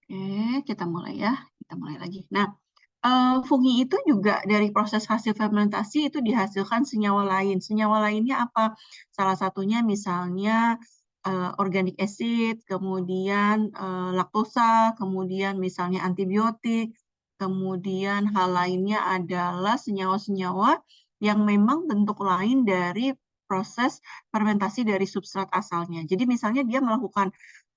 Oke, kita mulai ya. Kita mulai lagi. Nah, fungi itu juga dari proses hasil fermentasi itu dihasilkan senyawa lain. Senyawa lainnya apa? Salah satunya misalnya organic acid, kemudian laktosa, kemudian misalnya antibiotik, kemudian hal lainnya adalah senyawa-senyawa yang memang bentuk lain dari proses fermentasi dari substrat asalnya. Jadi misalnya dia melakukan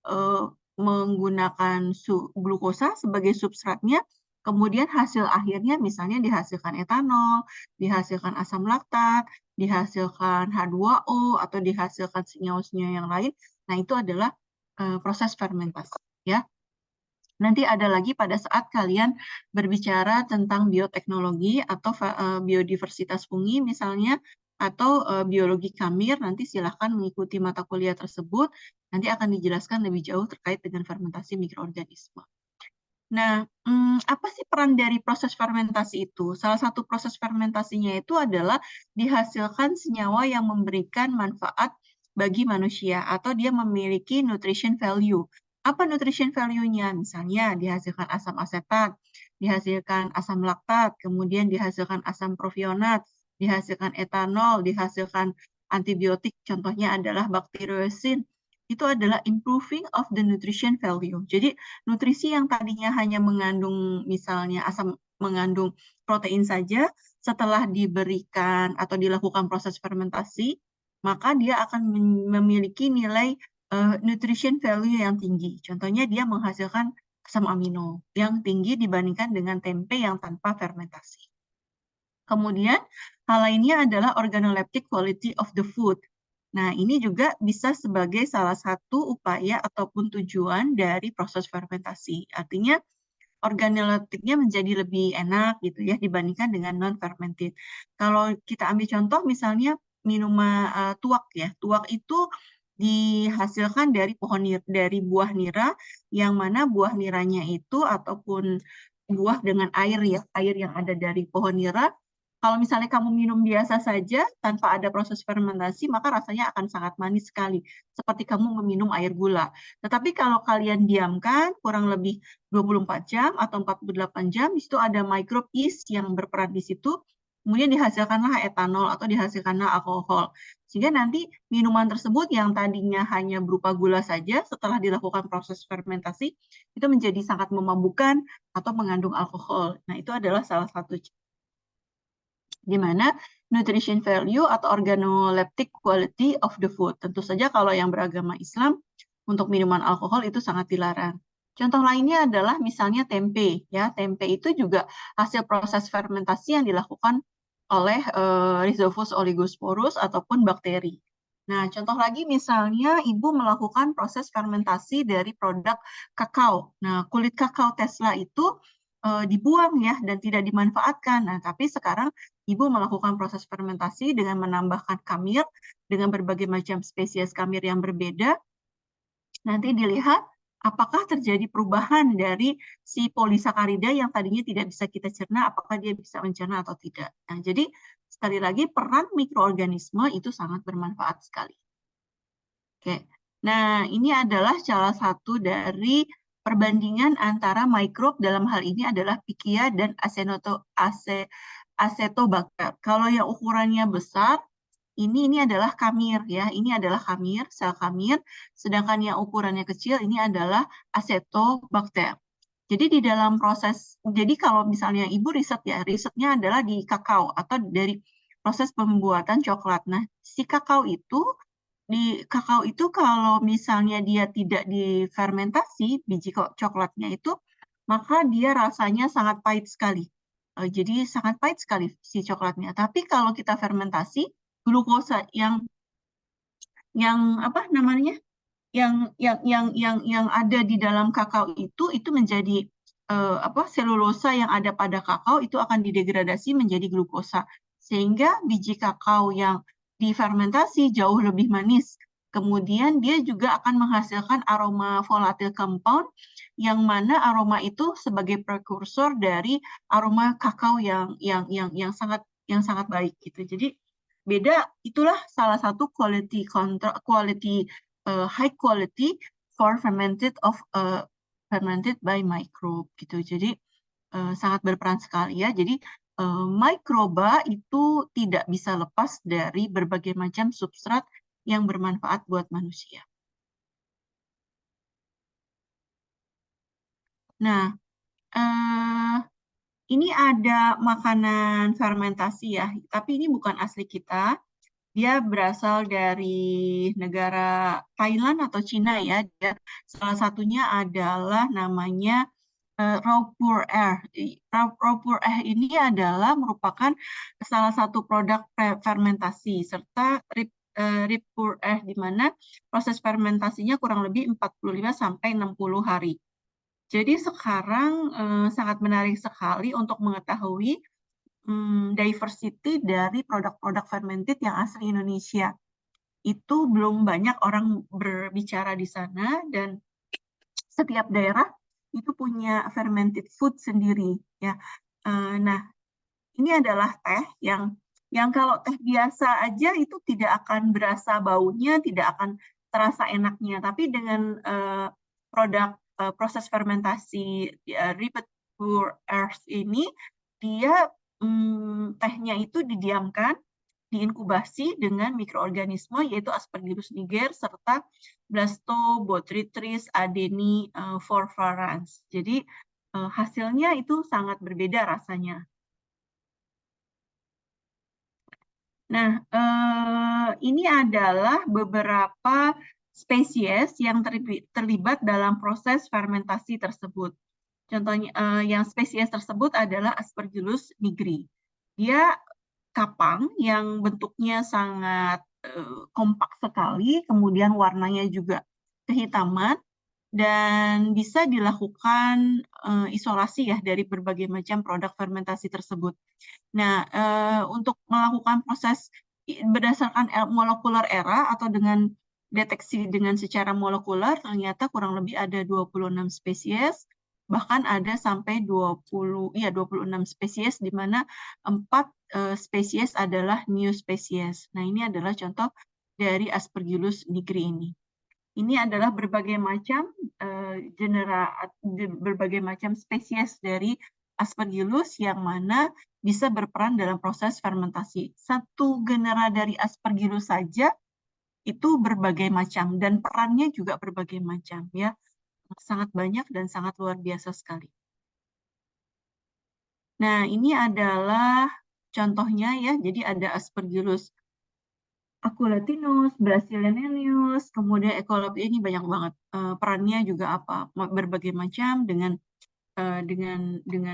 eh, menggunakan glukosa sebagai substratnya, kemudian hasil akhirnya misalnya dihasilkan etanol, dihasilkan asam laktat, dihasilkan H2O, atau dihasilkan senyawa-senyawa yang lain. Nah, itu adalah proses fermentasi, ya. Nanti ada lagi pada saat kalian berbicara tentang bioteknologi atau biodiversitas fungi misalnya, atau biologi kamir, nanti silahkan mengikuti mata kuliah tersebut, nanti akan dijelaskan lebih jauh terkait dengan fermentasi mikroorganisme. Nah, apa sih peran dari proses fermentasi itu? Salah satu proses fermentasinya itu adalah dihasilkan senyawa yang memberikan manfaat bagi manusia atau dia memiliki nutrition value. Apa nutrition value-nya? Misalnya dihasilkan asam asetat, dihasilkan asam laktat, kemudian dihasilkan asam profionat, dihasilkan etanol, dihasilkan antibiotik, contohnya adalah bakteriosin. Itu adalah improving of the nutrition value. Jadi nutrisi yang tadinya hanya mengandung misalnya mengandung protein saja, setelah diberikan atau dilakukan proses fermentasi, maka dia akan memiliki nilai nutrition value yang tinggi. Contohnya dia menghasilkan asam amino yang tinggi dibandingkan dengan tempe yang tanpa fermentasi. Kemudian hal lainnya adalah organoleptic quality of the food. Nah, ini juga bisa sebagai salah satu upaya ataupun tujuan dari proses fermentasi. Artinya organoleptiknya menjadi lebih enak gitu ya dibandingkan dengan non-fermented. Kalau kita ambil contoh misalnya minuman tuak ya. Tuak itu dihasilkan dari dari buah nira, yang mana buah niranya itu ataupun buah dengan air ya, air yang ada dari pohon nira. Kalau misalnya kamu minum biasa saja tanpa ada proses fermentasi, maka rasanya akan sangat manis sekali, seperti kamu meminum air gula. Tetapi kalau kalian diamkan kurang lebih 24 jam atau 48 jam, di situ ada microbe yeast yang berperan di situ, kemudian dihasilkanlah etanol atau dihasilkanlah alkohol. Sehingga nanti minuman tersebut yang tadinya hanya berupa gula saja, setelah dilakukan proses fermentasi, itu menjadi sangat memabukkan atau mengandung alkohol. Nah, itu adalah salah satu di mana nutrition value atau organoleptic quality of the food. Tentu saja kalau yang beragama Islam, untuk minuman alkohol itu sangat dilarang. Contoh lainnya adalah misalnya tempe. Ya, tempe itu juga hasil proses fermentasi yang dilakukan oleh Rhizopus oligosporus ataupun bakteri. Nah, contoh lagi misalnya ibu melakukan proses fermentasi dari produk kakao. Nah, kulit kakao Tesla itu dibuang ya dan tidak dimanfaatkan. Nah, tapi sekarang ibu melakukan proses fermentasi dengan menambahkan kamir dengan berbagai macam spesies kamir yang berbeda. Nanti dilihat apakah terjadi perubahan dari si polisakarida yang tadinya tidak bisa kita cerna, apakah dia bisa mencerna atau tidak. Nah, jadi sekali lagi peran mikroorganisme itu sangat bermanfaat sekali. Oke. Nah, ini adalah salah satu dari perbandingan antara mikrob, dalam hal ini adalah Pichia dan Acetobacter. Kalau yang ukurannya besar, ini adalah kamir ya, ini adalah kamir, sel kamir, sedangkan yang ukurannya kecil ini adalah Acetobacter. Jadi di dalam proses, jadi kalau misalnya ibu riset ya, risetnya adalah di kakao atau dari proses pembuatan coklat. Nah, si kakao itu kalau misalnya dia tidak difermentasi biji coklatnya itu, maka dia rasanya sangat pahit sekali. Jadi sangat pahit sekali si coklatnya. Tapi kalau kita fermentasi, glukosa yang apa namanya? Yang ada di dalam kakao itu menjadi selulosa yang ada pada kakao itu akan didegradasi menjadi glukosa, sehingga biji kakao yang difermentasi jauh lebih manis. Kemudian dia juga akan menghasilkan aroma volatile compound, yang mana aroma itu sebagai prekursor dari aroma kakao yang sangat baik gitu. Jadi beda, itulah salah satu quality high quality for fermented of fermented by microbe gitu. Jadi sangat berperan sekali ya. Jadi mikroba itu tidak bisa lepas dari berbagai macam substrat yang bermanfaat buat manusia. Nah, ini ada makanan fermentasi ya, tapi ini bukan asli kita. Dia berasal dari negara Thailand atau Cina ya. Salah satunya adalah namanya raw pure air. Raw pure air ini adalah merupakan salah satu produk fermentasi serta rip pure air di mana proses fermentasinya kurang lebih 45 sampai 60 hari. Jadi sekarang sangat menarik sekali untuk mengetahui diversity dari produk-produk fermented yang asli Indonesia. Itu belum banyak orang berbicara di sana dan setiap daerah itu punya fermented food sendiri ya. Nah, ini adalah teh yang kalau teh biasa aja itu tidak akan berasa baunya, tidak akan terasa enaknya. Tapi dengan produk proses fermentasi Repeat Pure Earth ini, dia tehnya itu didiamkan, diinkubasi dengan mikroorganisme yaitu Aspergillus niger serta Blastobotrytis adeni forfarans. Jadi hasilnya itu sangat berbeda rasanya. Nah, ini adalah beberapa spesies yang terlibat dalam proses fermentasi tersebut. Contohnya, yang spesies tersebut adalah Aspergillus nigri. Dia kapang yang bentuknya sangat kompak sekali, kemudian warnanya juga kehitaman, dan bisa dilakukan isolasi ya dari berbagai macam produk fermentasi tersebut. Nah, untuk melakukan proses berdasarkan molekular era atau dengan deteksi dengan secara molekular, ternyata kurang lebih ada 26 spesies, bahkan ada sampai 26 spesies, di mana 4 spesies adalah new spesies. Nah, ini adalah contoh dari Aspergillus nigri ini. Ini adalah berbagai macam berbagai macam spesies dari Aspergillus yang mana bisa berperan dalam proses fermentasi. Satu genera dari Aspergillus saja itu berbagai macam dan perannya juga berbagai macam ya. Sangat banyak dan sangat luar biasa sekali. Nah, ini adalah contohnya ya. Jadi ada Aspergillus Aculatinus, Brasilianus, kemudian Echolobia ini banyak banget. Perannya juga apa? Berbagai macam dengan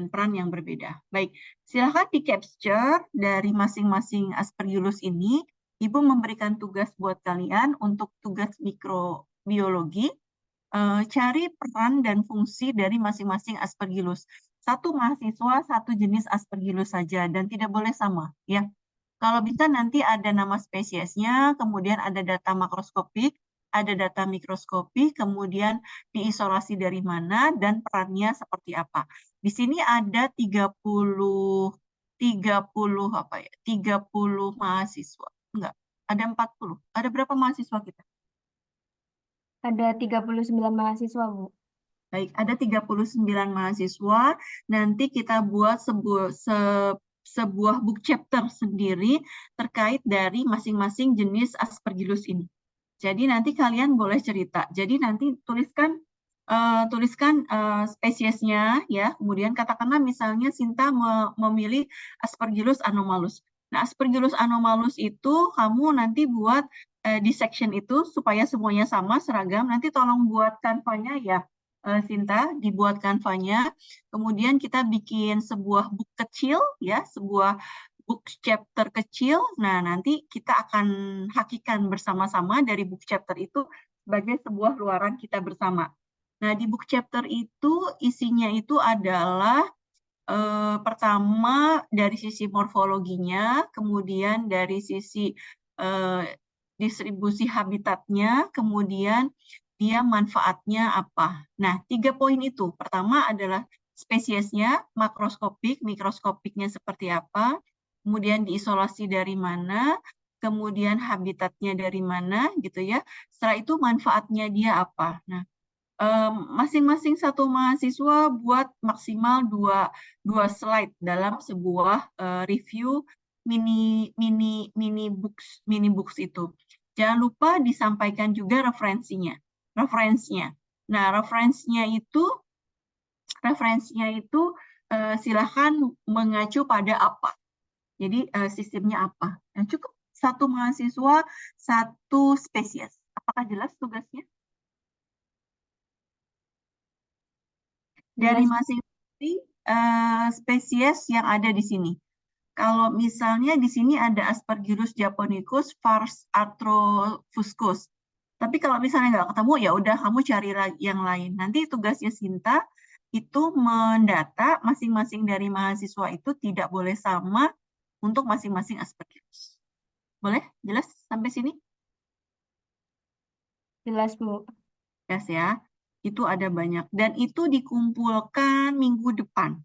peran yang berbeda. Baik, silakan di-capture dari masing-masing Aspergillus ini. Ibu memberikan tugas buat kalian untuk tugas mikrobiologi, cari peran dan fungsi dari masing-masing Aspergillus. Satu mahasiswa, satu jenis Aspergillus saja, dan tidak boleh sama. Ya. Kalau bisa nanti ada nama spesiesnya, kemudian ada data makroskopik, ada data mikroskopik, kemudian diisolasi dari mana, dan perannya seperti apa. Di sini ada 30 mahasiswa. Enggak, ada 40. Ada berapa mahasiswa kita? Ada 39 mahasiswa, Bu. Baik, ada 39 mahasiswa. Nanti kita buat sebuah book chapter sendiri terkait dari masing-masing jenis Aspergillus ini. Jadi nanti kalian boleh cerita. Jadi nanti tuliskan spesiesnya ya. Kemudian katakanlah misalnya Sinta memilih Aspergillus anomalus. Nah, Aspergillus anomalus itu kamu nanti buat di section itu supaya semuanya sama seragam. Nanti tolong buat kanvanya ya. Sinta, dibuat kanvanya, kemudian kita bikin sebuah book kecil, ya, sebuah book chapter kecil. Nah, nanti kita akan hakikan bersama-sama dari book chapter itu sebagai sebuah luaran kita bersama. Nah, di book chapter itu isinya itu adalah pertama dari sisi morfologinya, kemudian dari sisi distribusi habitatnya, kemudian dia manfaatnya apa. Nah, 3 poin itu. Pertama adalah spesiesnya, makroskopik, mikroskopiknya seperti apa, kemudian diisolasi dari mana, kemudian habitatnya dari mana, gitu ya. Setelah itu manfaatnya dia apa. Nah, masing-masing satu mahasiswa buat maksimal dua slide dalam sebuah review mini books itu. Jangan lupa disampaikan juga referensinya. Nah, referensinya itu silakan mengacu pada apa. Jadi sistemnya apa? Nah, cukup satu mahasiswa, satu spesies. Apakah jelas tugasnya? Dari Jelas. masing-masing spesies yang ada di sini. Kalau misalnya di sini ada Aspergillus japonicus, Vars arthropuscus. Tapi kalau misalnya nggak ketemu, ya udah kamu cari yang lain. Nanti tugasnya Sinta itu mendata masing-masing dari mahasiswa itu tidak boleh sama untuk masing-masing Aspergillus. Boleh? Jelas sampai sini? Jelas, Bu. Yes ya. Itu ada banyak. Dan itu dikumpulkan minggu depan.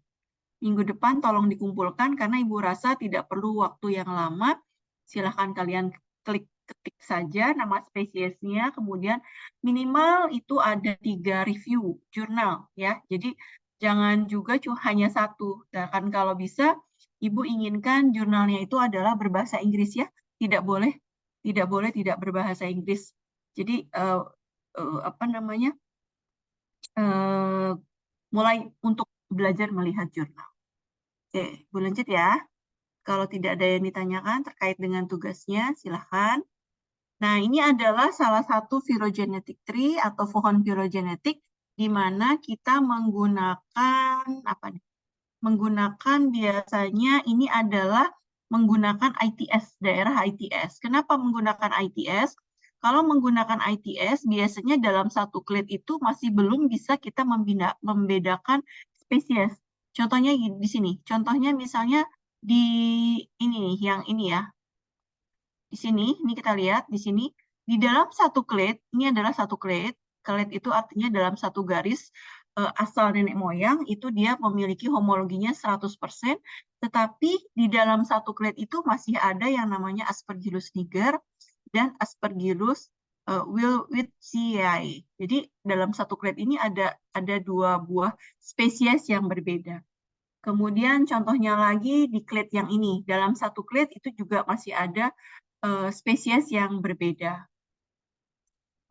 Minggu depan tolong dikumpulkan karena Ibu rasa tidak perlu waktu yang lama. Silahkan kalian ketik saja nama spesiesnya, kemudian minimal itu ada 3 review jurnal ya. Jadi jangan juga hanya satu. Nah, kan kalau bisa Ibu inginkan jurnalnya itu adalah berbahasa Inggris ya. Tidak boleh tidak berbahasa Inggris. Jadi apa namanya? Mulai untuk belajar melihat jurnal. Oke, Bu lanjut ya. Kalau tidak ada yang ditanyakan terkait dengan tugasnya, silahkan. Nah, ini adalah salah satu phylogenetic tree atau pohon phylogenetik di mana kita menggunakan apa nih? Menggunakan biasanya ini adalah menggunakan ITS, daerah ITS. Kenapa menggunakan ITS? Kalau menggunakan ITS, biasanya dalam satu clade itu masih belum bisa kita membedakan spesies. Contohnya di sini. Contohnya misalnya di ini nih, yang ini ya. Di sini, ini kita lihat di sini, di dalam satu clade, ini adalah satu clade. Clade itu artinya dalam satu garis asal nenek moyang, itu dia memiliki homologinya 100%, tetapi di dalam satu clade itu masih ada yang namanya Aspergillus niger dan Aspergillus wilwitziae. Jadi dalam satu clade ini ada 2 buah spesies yang berbeda. Kemudian contohnya lagi di clade yang ini, dalam satu clade itu juga masih ada spesies yang berbeda.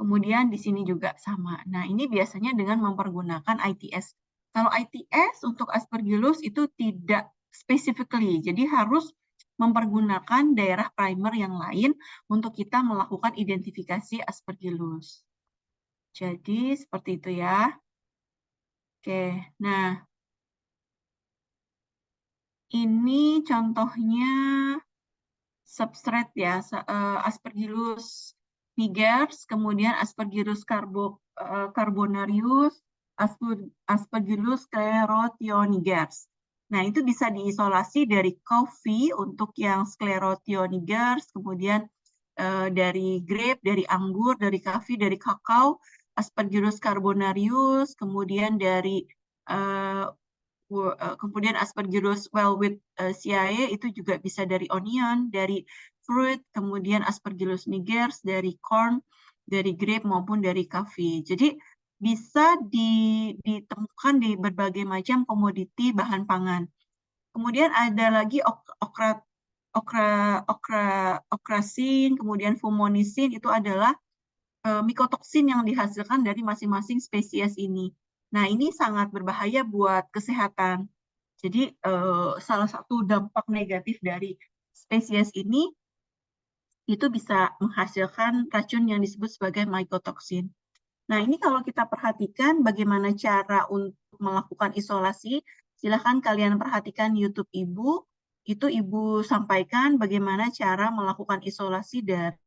Kemudian di sini juga sama. Nah, ini biasanya dengan mempergunakan ITS. Kalau ITS untuk Aspergillus itu tidak specifically, jadi harus mempergunakan daerah primer yang lain untuk kita melakukan identifikasi Aspergillus. Jadi seperti itu ya. Oke, nah ini contohnya substrat ya, Aspergillus nigers, kemudian Aspergillus carbonarius, Aspergillus sclerotioniges. Nah, itu bisa diisolasi dari coffee untuk yang sclerotioniges, kemudian dari grape, dari anggur, dari coffee, dari kakao, Aspergillus carbonarius, kemudian dari kemudian Aspergillus wilwitziae itu juga bisa dari onion, dari fruit, kemudian Aspergillus nigers dari corn, dari grape maupun dari coffee. Jadi bisa ditemukan di berbagai macam komoditi bahan pangan. Kemudian ada lagi okrasin, kemudian fumonisin itu adalah mikotoksin yang dihasilkan dari masing-masing spesies ini. Nah, ini sangat berbahaya buat kesehatan. Jadi, salah satu dampak negatif dari spesies ini itu bisa menghasilkan racun yang disebut sebagai mycotoxin. Nah, ini kalau kita perhatikan bagaimana cara untuk melakukan isolasi, silahkan kalian perhatikan YouTube Ibu, itu Ibu sampaikan bagaimana cara melakukan isolasi dari.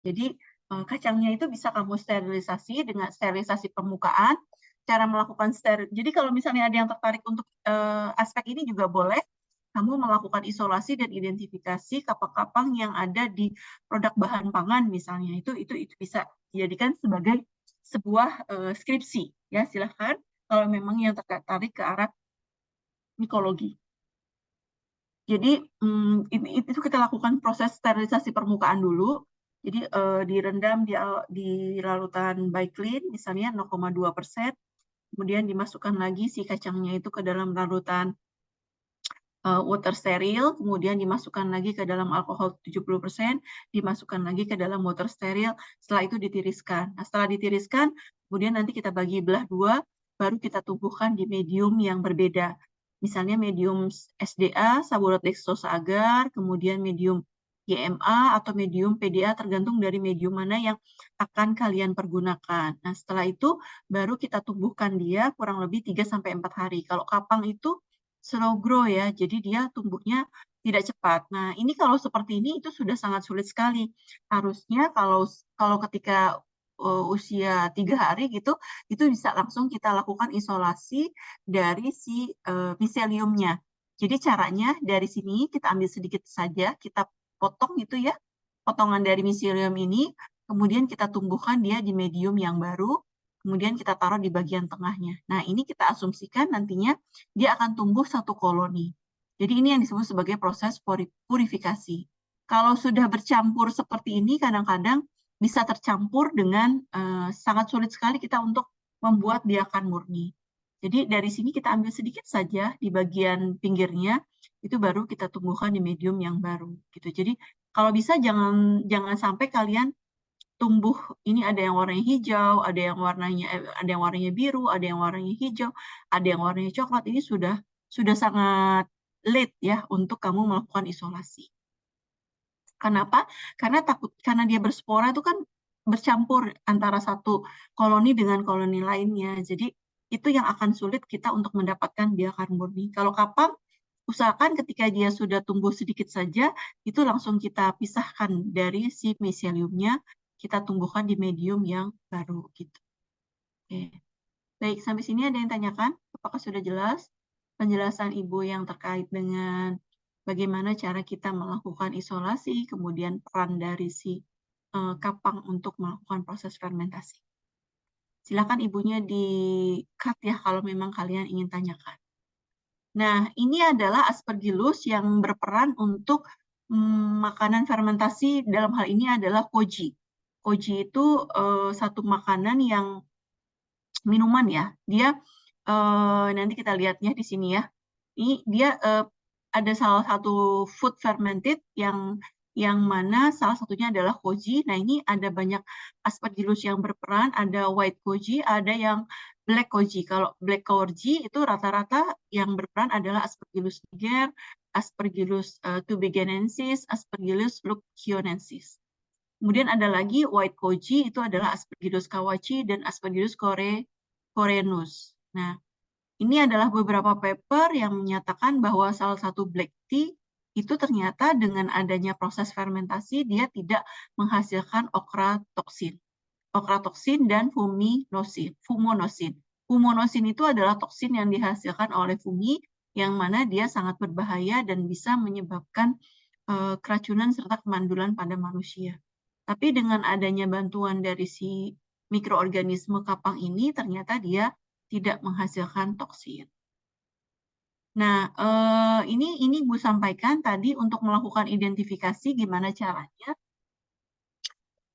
Jadi, kacangnya itu bisa kamu sterilisasi dengan sterilisasi permukaan, cara melakukan jadi kalau misalnya ada yang tertarik untuk aspek ini juga boleh, kamu melakukan isolasi dan identifikasi kapang-kapang yang ada di produk bahan pangan misalnya, itu bisa dijadikan sebagai sebuah skripsi, ya silahkan kalau memang yang tertarik ke arah mikologi. Jadi itu kita lakukan proses sterilisasi permukaan dulu, Jadi direndam di larutan Baiklin misalnya 0,2%, kemudian dimasukkan lagi si kacangnya itu ke dalam larutan water steril, kemudian dimasukkan lagi ke dalam alkohol 70%, dimasukkan lagi ke dalam water steril, setelah itu ditiriskan. Nah, setelah ditiriskan, kemudian nanti kita bagi belah dua, baru kita tumbuhkan di medium yang berbeda. Misalnya medium SDA, saborat dextrosa agar, kemudian medium GMA atau medium PDA, tergantung dari medium mana yang akan kalian pergunakan. Nah, setelah itu baru kita tumbuhkan dia kurang lebih 3-4 hari. Kalau kapang itu slow grow ya, jadi dia tumbuhnya tidak cepat. Nah, ini kalau seperti ini itu sudah sangat sulit sekali. Harusnya kalau ketika usia 3 hari gitu, itu bisa langsung kita lakukan isolasi dari si miseliumnya. Jadi caranya dari sini kita ambil sedikit saja, kita potong gitu ya, potongan dari miselium ini, kemudian kita tumbuhkan dia di medium yang baru, kemudian kita taruh di bagian tengahnya. Nah, ini kita asumsikan nantinya dia akan tumbuh satu koloni. Jadi ini yang disebut sebagai proses purifikasi. Kalau sudah bercampur seperti ini, kadang-kadang bisa tercampur dengan sangat sulit sekali kita untuk membuat biakan murni. Jadi dari sini kita ambil sedikit saja di bagian pinggirnya, itu baru kita tumbuhkan di medium yang baru. Gitu. Jadi kalau bisa jangan sampai kalian tumbuh ini ada yang warnanya hijau, ada yang warnanya biru, ada yang warnanya hijau, ada yang warnanya coklat. Ini sudah sangat late ya untuk kamu melakukan isolasi. Kenapa? Karena dia berspora itu kan bercampur antara satu koloni dengan koloni lainnya. Jadi itu yang akan sulit kita untuk mendapatkan biakan murni. Kalau kapang, usahakan ketika dia sudah tumbuh sedikit saja, itu langsung kita pisahkan dari si miseliumnya, kita tumbuhkan di medium yang baru gitu. Oke. Baik, sampai sini ada yang tanyakan? Apakah sudah jelas penjelasan Ibu yang terkait dengan bagaimana cara kita melakukan isolasi, kemudian peran dari si kapang untuk melakukan proses fermentasi. Silakan Ibunya di-cut ya kalau memang kalian ingin tanyakan. Nah, ini adalah Aspergillus yang berperan untuk makanan fermentasi, dalam hal ini adalah koji. Koji itu satu makanan yang minuman ya. Dia nanti kita lihatnya di sini ya. Ini dia ada salah satu food fermented yang mana salah satunya adalah koji. Nah, ini ada banyak Aspergillus yang berperan, ada white koji, ada yang black koji. Kalau black koji itu rata-rata yang berperan adalah Aspergillus niger, Aspergillus tubiganensis, Aspergillus leucionensis. Kemudian ada lagi white koji, itu adalah Aspergillus kawachi dan Aspergillus koreanus. Nah, ini adalah beberapa paper yang menyatakan bahwa salah satu black tea itu ternyata dengan adanya proses fermentasi dia tidak menghasilkan okratoksin. Okratoksin dan fumonosin. Fumonosin itu adalah toksin yang dihasilkan oleh fungi yang mana dia sangat berbahaya dan bisa menyebabkan keracunan serta kemandulan pada manusia. Tapi dengan adanya bantuan dari si mikroorganisme kapang ini ternyata dia tidak menghasilkan toksin. Nah, ini Ibu sampaikan tadi untuk melakukan identifikasi gimana caranya.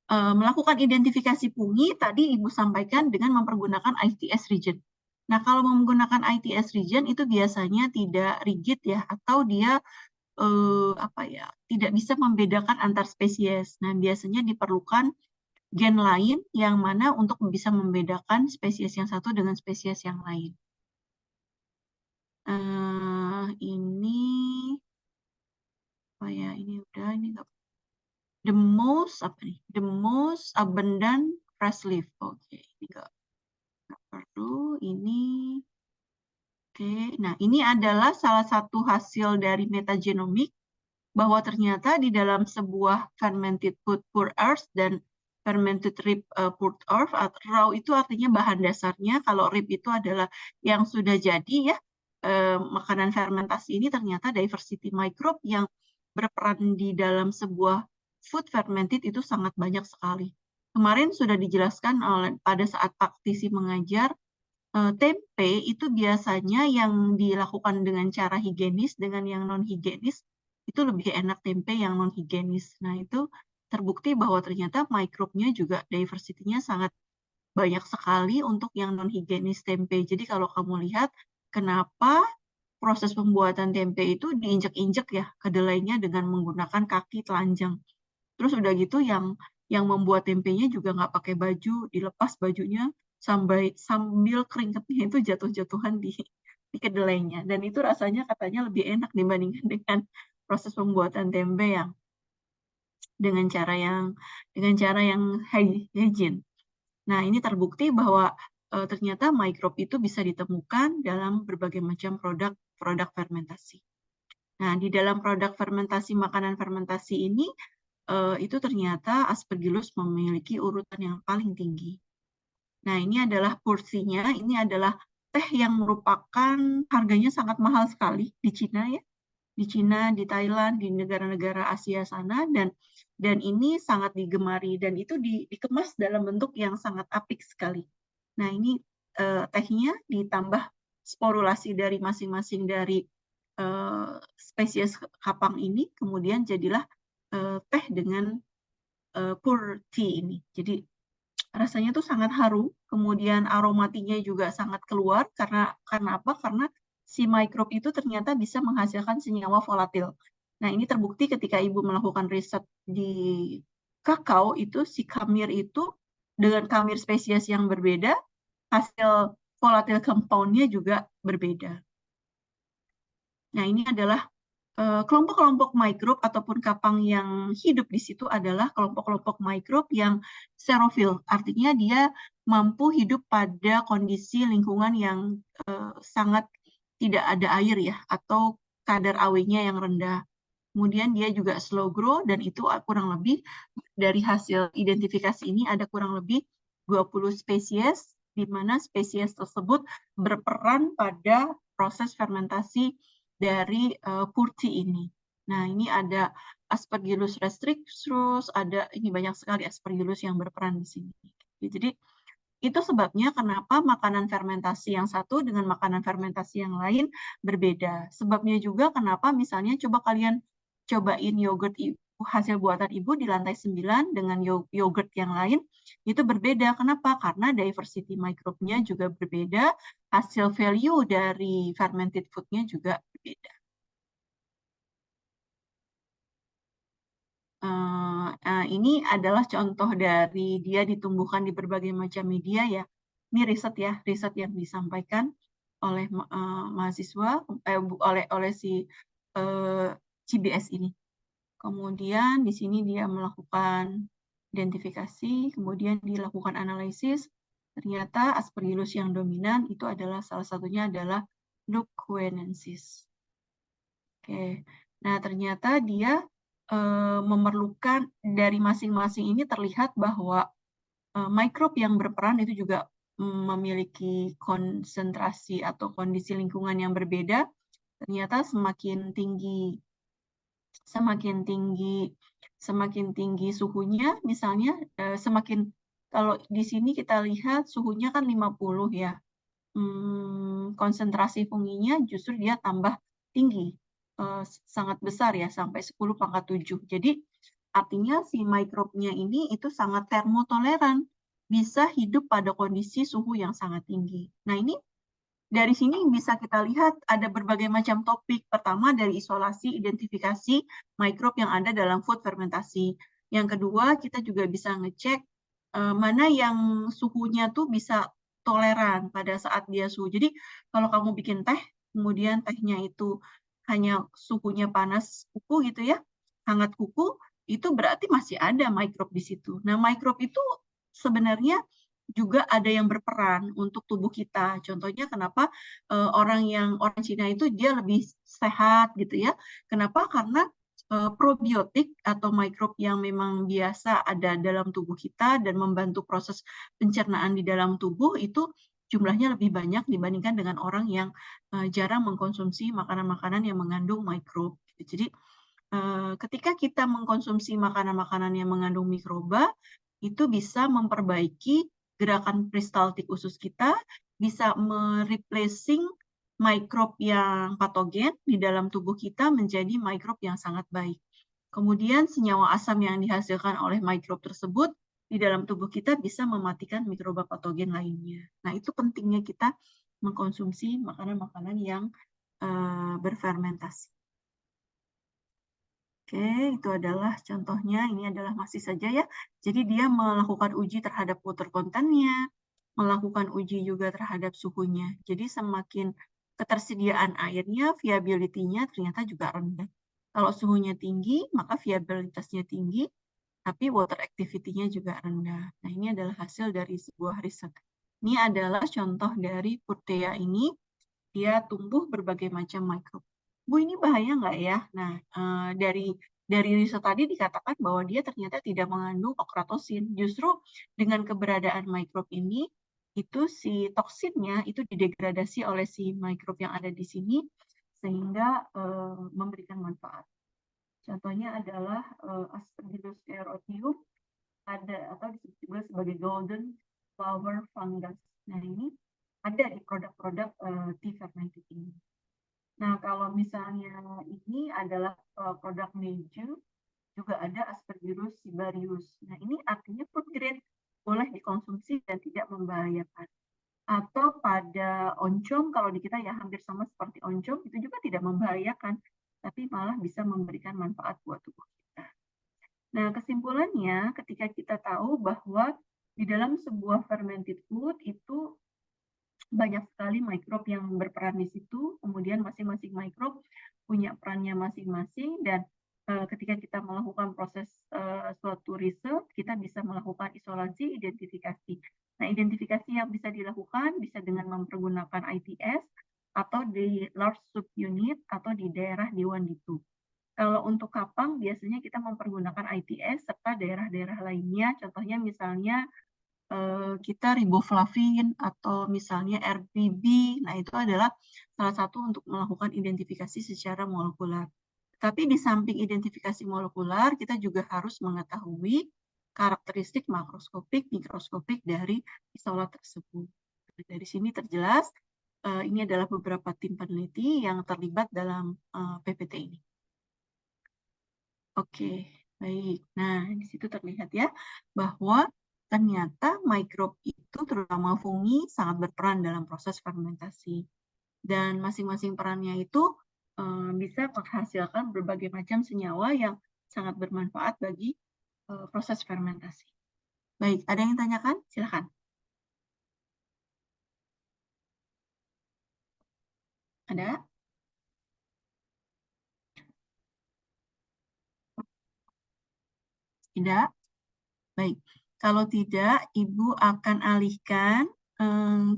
Melakukan identifikasi fungi tadi Ibu sampaikan dengan mempergunakan ITS region. Nah, kalau menggunakan ITS region itu biasanya tidak rigid ya, atau dia tidak bisa membedakan antar spesies. Nah, biasanya diperlukan gen lain yang mana untuk bisa membedakan spesies yang satu dengan spesies yang lain. Ini ini udah, ini enggak. The most abundant fresh leaf. Oke, ini enggak perlu. Ini oke. Nah, ini adalah salah satu hasil dari metagenomik bahwa ternyata di dalam sebuah fermented food pour earth dan fermented rib pour earth, raw itu artinya bahan dasarnya, kalau rib itu adalah yang sudah jadi ya, makanan fermentasi ini ternyata diversity microbe yang berperan di dalam sebuah food fermented itu sangat banyak sekali. Kemarin sudah dijelaskan pada saat praktisi mengajar, tempe itu biasanya yang dilakukan dengan cara higienis dengan yang non higienis itu lebih enak tempe yang non higienis. Nah, itu terbukti bahwa ternyata mikrobnya juga diversity-nya sangat banyak sekali untuk yang non-higienis tempe. Jadi kalau kamu lihat kenapa proses pembuatan tempe itu diinjek-injek ya kedelainya dengan menggunakan kaki telanjang. Terus udah gitu yang membuat tempenya juga nggak pakai baju, dilepas bajunya sambil keringetnya itu jatuh-jatuhan di kedelainya. Dan itu rasanya katanya lebih enak dibandingkan dengan proses pembuatan tempe yang dengan cara yang hygiene. Nah, ini terbukti bahwa ternyata mikrob itu bisa ditemukan dalam berbagai macam produk fermentasi. Nah, di dalam produk fermentasi, makanan fermentasi ini, itu ternyata Aspergillus memiliki urutan yang paling tinggi. Nah, ini adalah porsinya, ini adalah teh yang merupakan harganya sangat mahal sekali di Cina ya. Di Cina, di Thailand, di negara-negara Asia sana, dan ini sangat digemari, dan itu dikemas dalam bentuk yang sangat apik sekali. Nah, ini tehnya ditambah sporulasi dari masing-masing dari spesies kapang ini, kemudian jadilah teh dengan pour tea ini. Jadi rasanya tuh sangat harum, kemudian aromatinya juga sangat keluar karena apa? Karena si mikrob itu ternyata bisa menghasilkan senyawa volatil. Nah, ini terbukti ketika Ibu melakukan riset di kakao itu si khamir itu dengan khamir spesies yang berbeda, hasil volatil compound-nya juga berbeda. Nah, ini adalah kelompok-kelompok mikrob ataupun kapang yang hidup di situ adalah kelompok-kelompok mikrob yang xerofil, artinya dia mampu hidup pada kondisi lingkungan yang sangat tidak ada air ya, atau kadar AW-nya yang rendah. Kemudian dia juga slow grow, dan itu kurang lebih dari hasil identifikasi ini ada kurang lebih 20 spesies, di mana spesies tersebut berperan pada proses fermentasi dari purti ini. Nah, ini ada Aspergillus restrictus, ada ini banyak sekali Aspergillus yang berperan di sini. Jadi itu sebabnya kenapa makanan fermentasi yang satu dengan makanan fermentasi yang lain berbeda. Sebabnya juga kenapa misalnya coba kalian cobain yogurt hasil buatan Ibu di lantai 9 dengan yogurt yang lain, itu berbeda. Kenapa? Karena diversity mikrobnya juga berbeda, hasil value dari fermented food-nya juga berbeda. Ini adalah contoh dari dia ditumbuhkan di berbagai macam media ya. Ini riset yang disampaikan oleh mahasiswa, oleh si CBS ini. Kemudian di sini dia melakukan identifikasi, kemudian dilakukan analisis. Ternyata Aspergillus yang dominan itu adalah salah satunya adalah Leucoenensis. Oke, nah ternyata dia memerlukan dari masing-masing ini terlihat bahwa mikrob yang berperan itu juga memiliki konsentrasi atau kondisi lingkungan yang berbeda. Ternyata semakin tinggi suhunya, misalnya semakin, kalau di sini kita lihat suhunya kan 50 ya, konsentrasi funginya justru dia tambah tinggi, sangat besar ya, sampai 10⁻⁷. Jadi artinya si mikrobnya ini itu sangat termotoleran, bisa hidup pada kondisi suhu yang sangat tinggi. Nah, ini dari sini bisa kita lihat ada berbagai macam topik. Pertama dari isolasi, identifikasi mikrob yang ada dalam food fermentasi. Yang kedua, kita juga bisa ngecek mana yang suhunya tuh bisa toleran pada saat dia suhu. Jadi kalau kamu bikin teh, kemudian tehnya itu hanya suhunya panas kuku gitu ya, hangat kuku, itu berarti masih ada mikrob di situ. Nah, mikrob itu sebenarnya juga ada yang berperan untuk tubuh kita. Contohnya kenapa orang Cina itu dia lebih sehat gitu ya. Kenapa? Karena probiotik atau mikrob yang memang biasa ada dalam tubuh kita dan membantu proses pencernaan di dalam tubuh itu jumlahnya lebih banyak dibandingkan dengan orang yang jarang mengkonsumsi makanan-makanan yang mengandung mikrob. Jadi ketika kita mengkonsumsi makanan-makanan yang mengandung mikroba, itu bisa memperbaiki gerakan peristaltik usus kita, bisa mereplacing mikrob yang patogen di dalam tubuh kita menjadi mikrob yang sangat baik. Kemudian senyawa asam yang dihasilkan oleh mikrob tersebut di dalam tubuh kita bisa mematikan mikroba patogen lainnya. Nah, itu pentingnya kita mengkonsumsi makanan-makanan yang berfermentasi. Oke, itu adalah contohnya. Ini adalah masih saja ya. Jadi dia melakukan uji terhadap water content-nya, melakukan uji juga terhadap suhunya. Jadi semakin ketersediaan airnya, viability-nya ternyata juga rendah. Kalau suhunya tinggi, maka viabilitasnya tinggi, tapi water activity-nya juga rendah. Nah, ini adalah hasil dari sebuah riset. Ini adalah contoh dari Purtea ini. Dia tumbuh berbagai macam mikrob. Bu, ini bahaya nggak ya? Nah, dari riset tadi dikatakan bahwa dia ternyata tidak mengandung okratosin. Justru dengan keberadaan mikrob ini, itu si toksinnya itu didegradasi oleh si mikrob yang ada di sini, sehingga memberikan manfaat. Contohnya adalah Aspergillus aerotium, ada atau disebut juga sebagai golden flower fungus. Nah, ini ada di produk-produk tea fermented ini. Nah, kalau misalnya ini adalah produk meiju, juga ada Aspergillus cibarius. Nah, ini artinya food grade, boleh dikonsumsi dan tidak membahayakan. Atau pada oncom, kalau di kita ya hampir sama seperti oncom, itu juga tidak membahayakan, tapi malah bisa memberikan manfaat buat tubuh kita. Nah, kesimpulannya ketika kita tahu bahwa di dalam sebuah fermented food itu banyak sekali mikrob yang berperan di situ, kemudian masing-masing mikrob punya perannya masing-masing, dan ketika kita melakukan proses suatu riset, kita bisa melakukan isolasi, identifikasi. Nah, identifikasi yang bisa dilakukan bisa dengan mempergunakan ITS, atau di large subunit, atau di daerah Dewan Ditu. Kalau untuk kapang, biasanya kita mempergunakan ITS serta daerah-daerah lainnya, contohnya misalnya kita riboflavin atau misalnya RBB. Nah, itu adalah salah satu untuk melakukan identifikasi secara molekular. Tapi di samping identifikasi molekular, kita juga harus mengetahui karakteristik makroskopik, mikroskopik dari isolat tersebut. Dari sini terjelas, ini adalah beberapa tim peneliti yang terlibat dalam PPT ini. Oke, baik. Nah, di situ terlihat ya, bahwa ternyata mikrob itu, terutama fungi, sangat berperan dalam proses fermentasi. Dan masing-masing perannya itu bisa menghasilkan berbagai macam senyawa yang sangat bermanfaat bagi proses fermentasi. Baik, ada yang tanyakan? Silakan. Ada? Tidak? Baik. Kalau tidak, Ibu akan alihkan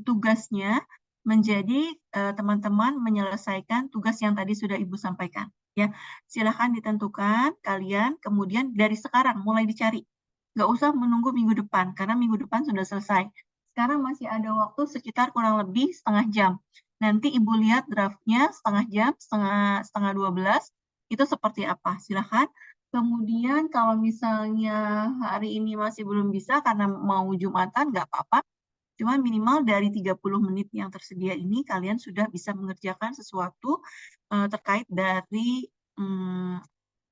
tugasnya menjadi teman-teman menyelesaikan tugas yang tadi sudah Ibu sampaikan. Ya, silakan ditentukan kalian, kemudian dari sekarang mulai dicari. Nggak usah menunggu minggu depan, karena minggu depan sudah selesai. Sekarang masih ada waktu sekitar kurang lebih setengah jam. Nanti Ibu lihat draftnya setengah jam, setengah 12, itu seperti apa. Silakan. Kemudian kalau misalnya hari ini masih belum bisa karena mau Jumatan, nggak apa-apa. Cuma minimal dari 30 menit yang tersedia ini, kalian sudah bisa mengerjakan sesuatu terkait dari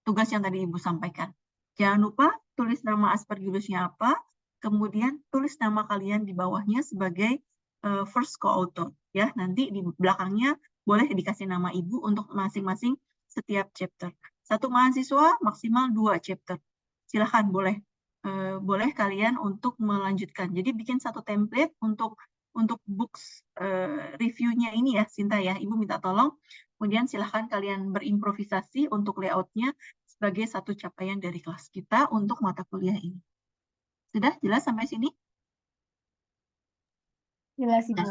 tugas yang tadi Ibu sampaikan. Jangan lupa tulis nama Aspergillusnya apa, kemudian tulis nama kalian di bawahnya sebagai first co-author. Ya, nanti di belakangnya boleh dikasih nama Ibu untuk masing-masing setiap chapter. Satu mahasiswa maksimal 2 chapter. Silahkan boleh kalian untuk melanjutkan. Jadi bikin satu template untuk books review-nya ini ya, Sinta ya. Ibu minta tolong. Kemudian silahkan kalian berimprovisasi untuk layout-nya sebagai satu capaian dari kelas kita untuk mata kuliah ini. Sudah jelas sampai sini? Jelas, Ibu.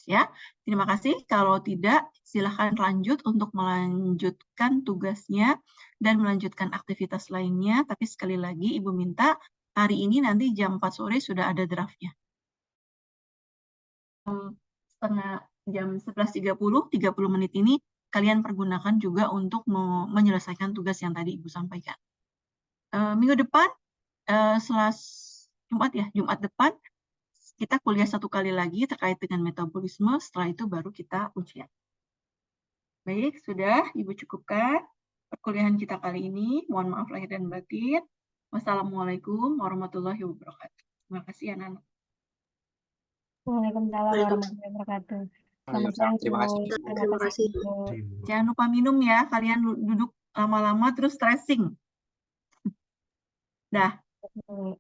Ya, terima kasih. Kalau tidak, silakan lanjut untuk melanjutkan tugasnya dan melanjutkan aktivitas lainnya. Tapi sekali lagi, Ibu minta hari ini nanti jam 4 sore sudah ada draftnya. Jam 11.30, 30 menit ini kalian pergunakan juga untuk menyelesaikan tugas yang tadi Ibu sampaikan. Minggu depan, Jumat depan, kita kuliah satu kali lagi terkait dengan metabolisme, setelah itu baru kita ujian. Baik, sudah Ibu cukupkan perkuliahan kita kali ini. Mohon maaf lahir dan batin. Wassalamualaikum warahmatullahi wabarakatuh. Terima kasih anak-anak. Waalaikumsalam warahmatullahi wabarakatuh. Selamat siang, Terima kasih. Bu. Terima Terima kasih, kasih. Bu. Jangan lupa minum ya, kalian duduk lama-lama terus stressing. Dah. Bu.